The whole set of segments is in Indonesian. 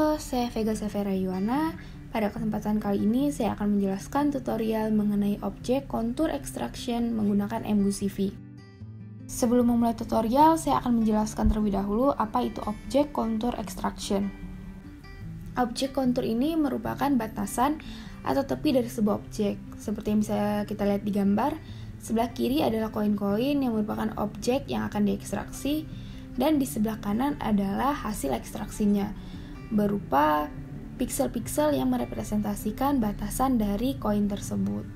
Halo, saya Vega Severa Yuwana. Pada kesempatan kali ini saya akan menjelaskan tutorial mengenai objek contour extraction menggunakan MGuCV. Sebelum memulai tutorial, saya akan menjelaskan terlebih dahulu apa itu objek contour extraction. Objek kontur ini merupakan batasan atau tepi dari sebuah objek. Seperti yang bisa kita lihat di gambar, sebelah kiri adalah koin-koin yang merupakan objek yang akan diekstraksi, dan di sebelah kanan adalah hasil ekstraksinya, berupa piksel-piksel yang merepresentasikan batasan dari koin tersebut.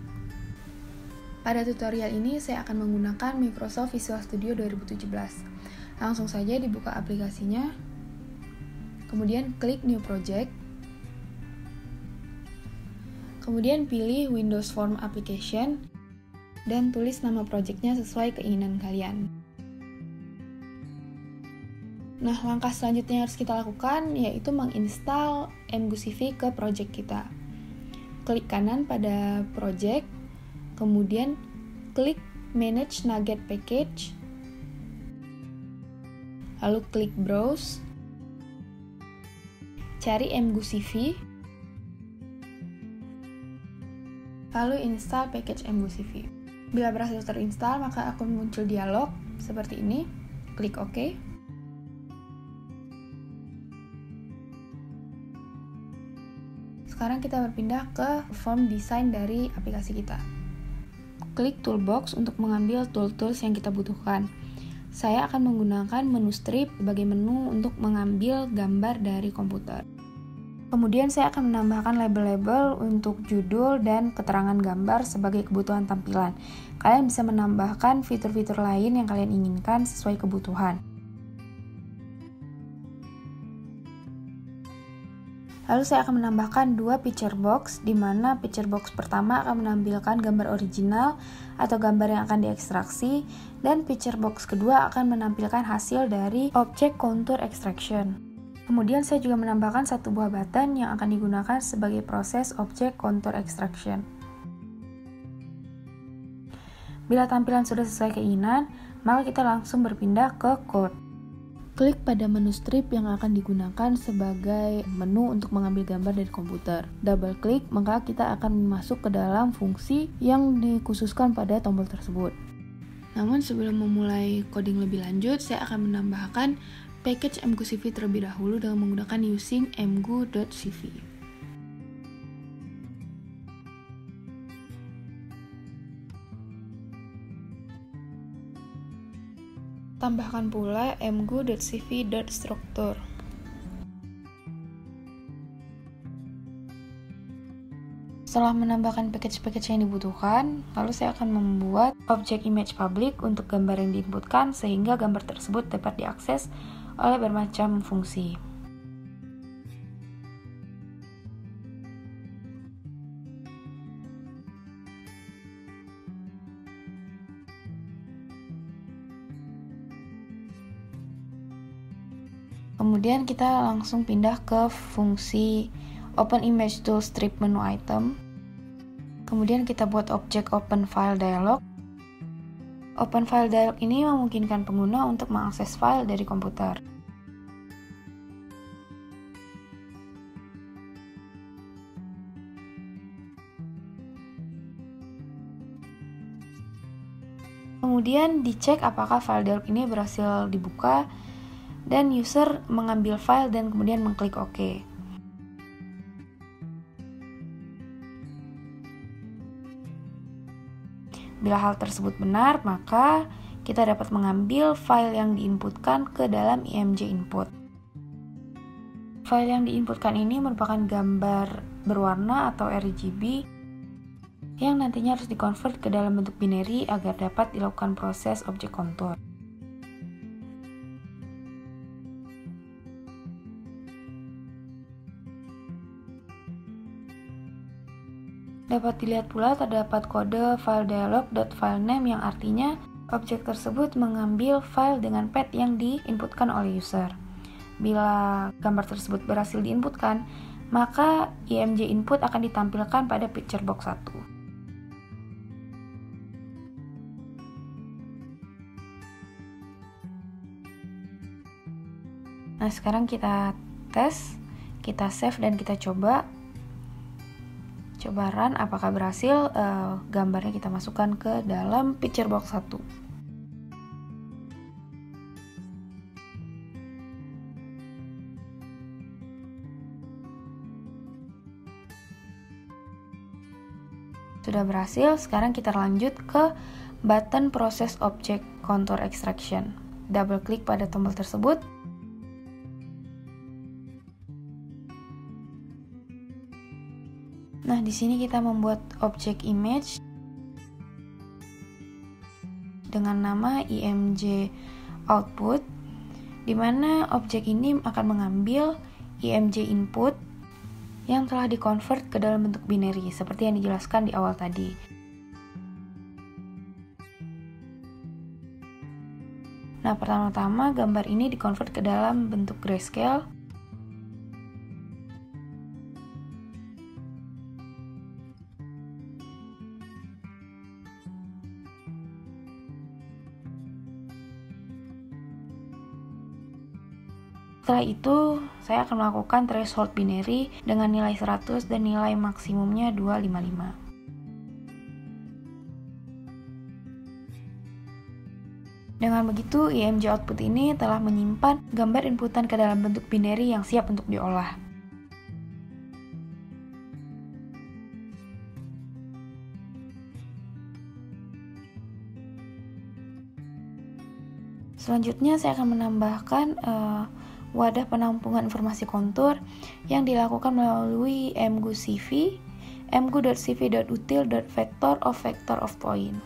Pada tutorial ini saya akan menggunakan Microsoft Visual Studio 2017. Langsung saja dibuka aplikasinya, kemudian klik New Project, kemudian pilih Windows Form Application, dan tulis nama projectnya sesuai keinginan kalian. Nah, langkah selanjutnya yang harus kita lakukan yaitu menginstal MGuCV ke project kita. Klik kanan pada project, kemudian klik Manage NuGet Package, lalu klik Browse, cari MGuCV, lalu install package MGuCV. Bila berhasil terinstall, maka akan muncul dialog seperti ini. Klik OK. Sekarang kita berpindah ke form design dari aplikasi kita. Klik toolbox untuk mengambil tool-tools yang kita butuhkan. Saya akan menggunakan menu strip sebagai menu untuk mengambil gambar dari komputer. Kemudian saya akan menambahkan label-label untuk judul dan keterangan gambar sebagai kebutuhan tampilan. Kalian bisa menambahkan fitur-fitur lain yang kalian inginkan sesuai kebutuhan. Lalu saya akan menambahkan dua picture box, di mana picture box pertama akan menampilkan gambar original atau gambar yang akan diekstraksi, dan picture box kedua akan menampilkan hasil dari objek contour extraction. Kemudian saya juga menambahkan satu buah button yang akan digunakan sebagai proses objek contour extraction. Bila tampilan sudah sesuai keinginan, maka kita langsung berpindah ke code. Klik pada menu strip yang akan digunakan sebagai menu untuk mengambil gambar dari komputer. Double klik, maka kita akan masuk ke dalam fungsi yang dikhususkan pada tombol tersebut. Namun sebelum memulai coding lebih lanjut, saya akan menambahkan package MGuCV terlebih dahulu dengan menggunakan using mgu.cv. Tambahkan pula mgu.cv.structure. Setelah menambahkan package-package yang dibutuhkan, lalu saya akan membuat objek image public untuk gambar yang diinputkan sehingga gambar tersebut dapat diakses oleh bermacam fungsi. Kemudian kita langsung pindah ke fungsi Open Image Tool Strip Menu Item. Kemudian kita buat objek Open File Dialog. Open File Dialog ini memungkinkan pengguna untuk mengakses file dari komputer. Kemudian dicek apakah file dialog ini berhasil dibuka, dan user mengambil file dan kemudian mengklik OK. Bila hal tersebut benar, maka kita dapat mengambil file yang diinputkan ke dalam IMG input. File yang diinputkan ini merupakan gambar berwarna atau RGB yang nantinya harus dikonvert ke dalam bentuk binary agar dapat dilakukan proses objek kontur. Dapat dilihat pula terdapat kode file dialog.filename yang artinya objek tersebut mengambil file dengan path yang diinputkan oleh user. Bila gambar tersebut berhasil diinputkan, maka IMG input akan ditampilkan pada picture box 1. Nah, sekarang kita tes. Kita save dan kita coba run apakah berhasil. Gambarnya kita masukkan ke dalam picture box 1. Sudah berhasil. Sekarang kita lanjut ke button Process Object Contour Extraction. Double klik pada tombol tersebut. Nah, di sini kita membuat objek image dengan nama img output, di mana objek ini akan mengambil img input yang telah dikonvert ke dalam bentuk binary seperti yang dijelaskan di awal tadi. Nah, pertama-tama gambar ini dikonvert ke dalam bentuk grayscale. Setelah itu, saya akan melakukan threshold binary dengan nilai 100 dan nilai maksimumnya 255. Dengan begitu, img output ini telah menyimpan gambar inputan ke dalam bentuk binary yang siap untuk diolah. Selanjutnya, saya akan menambahkan wadah penampungan informasi kontur yang dilakukan melalui mgu-cv, mgu.cv.util.vector of vector of point.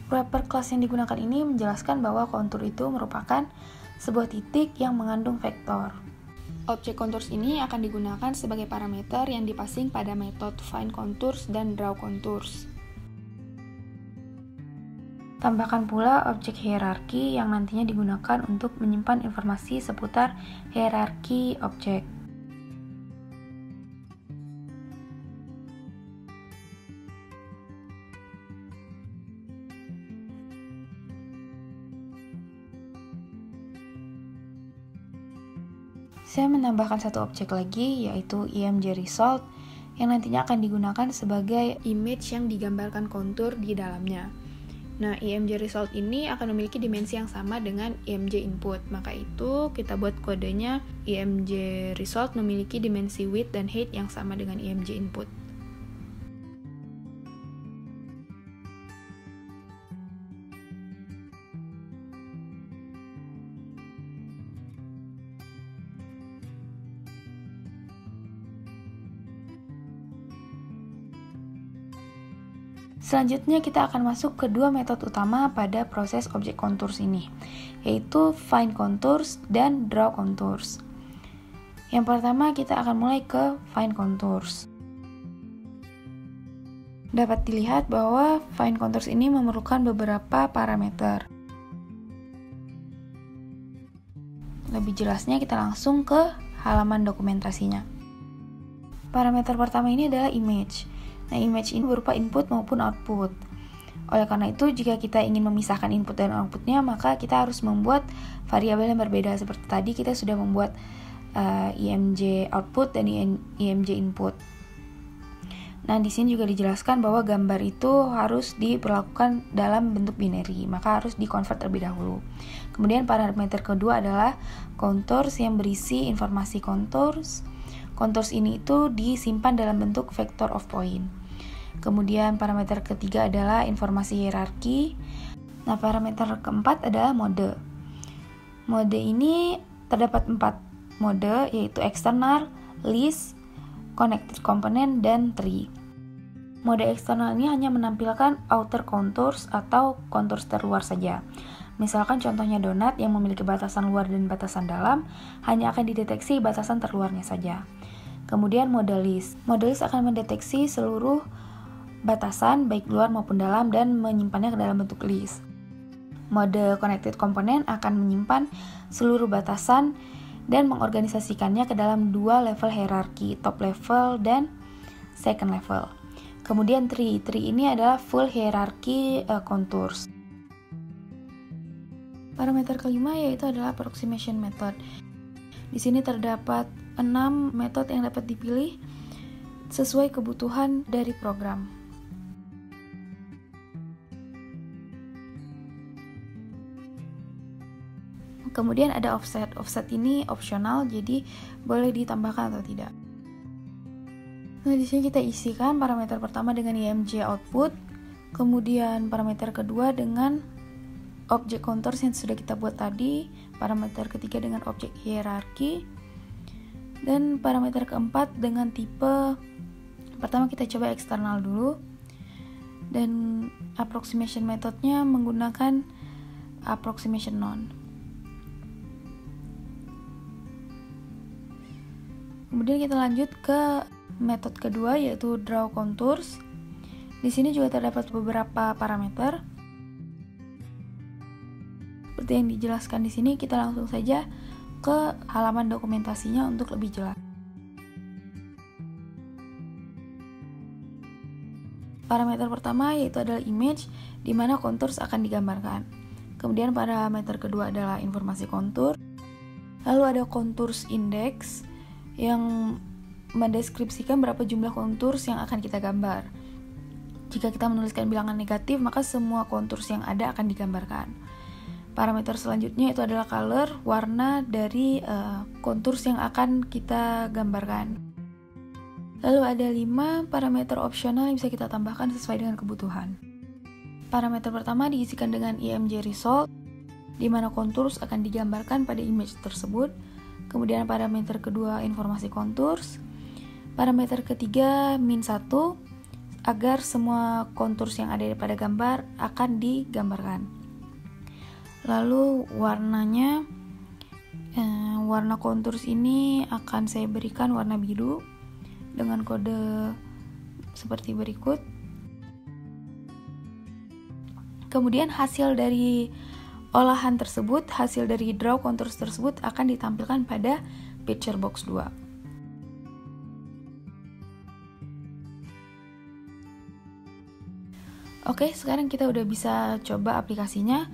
Wrapper class yang digunakan ini menjelaskan bahwa kontur itu merupakan sebuah titik yang mengandung vektor. Objek contours ini akan digunakan sebagai parameter yang dipasing pada metode find_contours dan draw_contours. Tambahkan pula objek hierarki yang nantinya digunakan untuk menyimpan informasi seputar hierarki objek. Saya menambahkan satu objek lagi, yaitu img result, yang nantinya akan digunakan sebagai image yang digambarkan kontur di dalamnya. Nah, img result ini akan memiliki dimensi yang sama dengan img input. Maka itu kita buat kodenya img result memiliki dimensi width dan height yang sama dengan img input. Selanjutnya kita akan masuk ke dua metode utama pada proses objek contours ini, yaitu find contours dan draw contours. Yang pertama kita akan mulai ke find contours. Dapat dilihat bahwa find contours ini memerlukan beberapa parameter. Lebih jelasnya kita langsung ke halaman dokumentasinya. Parameter pertama ini adalah image. Nah, image ini berupa input maupun output. Oleh karena itu, jika kita ingin memisahkan input dan outputnya, maka kita harus membuat variabel yang berbeda. Seperti tadi kita sudah membuat img output dan img input. Nah, di sini juga dijelaskan bahwa gambar itu harus diperlakukan dalam bentuk binary, maka harus di-convert terlebih dahulu. Kemudian parameter kedua adalah contours yang berisi informasi contours. Contours ini itu disimpan dalam bentuk vector of point. Kemudian parameter ketiga adalah informasi hierarki. Nah, parameter keempat adalah mode. Mode ini terdapat 4 mode, yaitu external, list, connected component, dan tree. Mode eksternal ini hanya menampilkan outer contours atau contours terluar saja. Misalkan contohnya donat yang memiliki batasan luar dan batasan dalam, hanya akan dideteksi batasan terluarnya saja. Kemudian mode list. Mode list akan mendeteksi seluruh batasan baik luar maupun dalam dan menyimpannya ke dalam bentuk list. Mode connected component akan menyimpan seluruh batasan dan mengorganisasikannya ke dalam 2 level hierarki, top level dan second level. Kemudian tree ini adalah full hierarchy contours. Parameter kelima yaitu adalah approximation method. Di sini terdapat 6 metode yang dapat dipilih sesuai kebutuhan dari program. Kemudian ada offset. Offset ini opsional, jadi boleh ditambahkan atau tidak. Nah, di sini kita isikan parameter pertama dengan IMG output, kemudian parameter kedua dengan objek contours yang sudah kita buat tadi, parameter ketiga dengan objek hierarki, dan parameter keempat dengan tipe. Pertama kita coba eksternal dulu, dan approximation methodnya menggunakan approximation none. Kemudian kita lanjut ke metode kedua yaitu draw contours. Di sini juga terdapat beberapa parameter. Seperti yang dijelaskan di sini, kita langsung saja ke halaman dokumentasinya untuk lebih jelas. Parameter pertama yaitu adalah image, di mana contours akan digambarkan. Kemudian parameter kedua adalah informasi kontur. Lalu ada contours index yang mendeskripsikan berapa jumlah contours yang akan kita gambar. Jika kita menuliskan bilangan negatif, maka semua contours yang ada akan digambarkan. Parameter selanjutnya itu adalah color, warna dari contours yang akan kita gambarkan. Lalu ada 5 parameter opsional yang bisa kita tambahkan sesuai dengan kebutuhan. Parameter pertama diisikan dengan IMG result, di mana contours akan digambarkan pada image tersebut. Kemudian parameter kedua informasi contours. Parameter ketiga min1, agar semua contours yang ada pada gambar akan digambarkan. Lalu warnanya, warna contours ini akan saya berikan warna biru dengan kode seperti berikut. Kemudian hasil dari olahan tersebut, hasil dari draw contours tersebut akan ditampilkan pada picture box 2. Oke, sekarang kita udah bisa coba aplikasinya.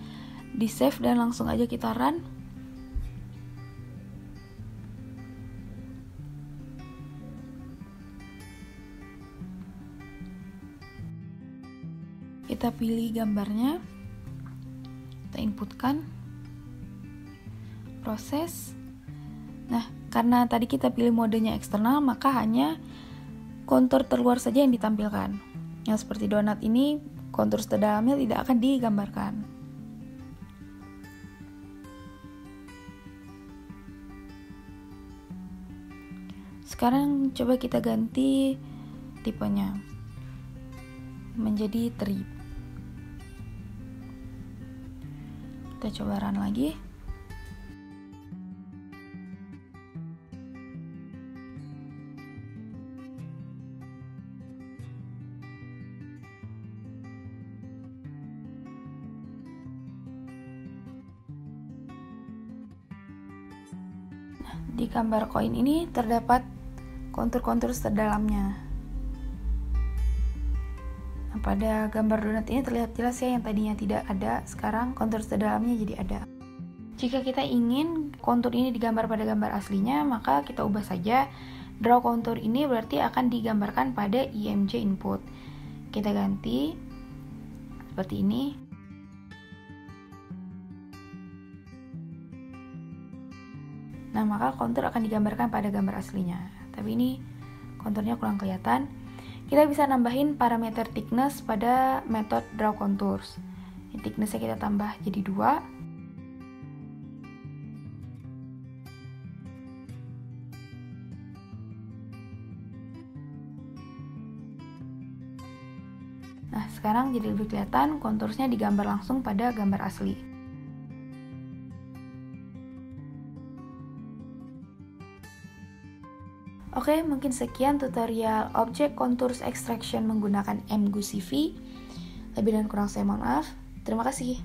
Di save dan langsung aja kita run. Kita pilih gambarnya, kita inputkan, proses. Nah, karena tadi kita pilih modenya eksternal, maka hanya kontur terluar saja yang ditampilkan. Yang seperti donat ini, kontur terdalamnya tidak akan digambarkan. Sekarang coba kita ganti tipenya menjadi tree. Kita coba run lagi. Nah, di gambar koin ini terdapat kontur-kontur terdalamnya. Nah, pada gambar donat ini terlihat jelas ya, yang tadinya tidak ada, sekarang kontur terdalamnya jadi ada. Jika kita ingin kontur ini digambar pada gambar aslinya, maka kita ubah saja. Draw kontur ini berarti akan digambarkan pada IMG input. Kita ganti seperti ini. Nah, maka kontur akan digambarkan pada gambar aslinya. Tapi ini konturnya kurang kelihatan. Kita bisa nambahin parameter thickness pada metode draw contours. Thicknessnya kita tambah jadi 2. Nah, sekarang jadi lebih kelihatan kontursnya digambar langsung pada gambar asli. Oke, mungkin sekian tutorial Object Contours Extraction menggunakan mGuCV. Lebih dan kurang saya mohon maaf. Terima kasih.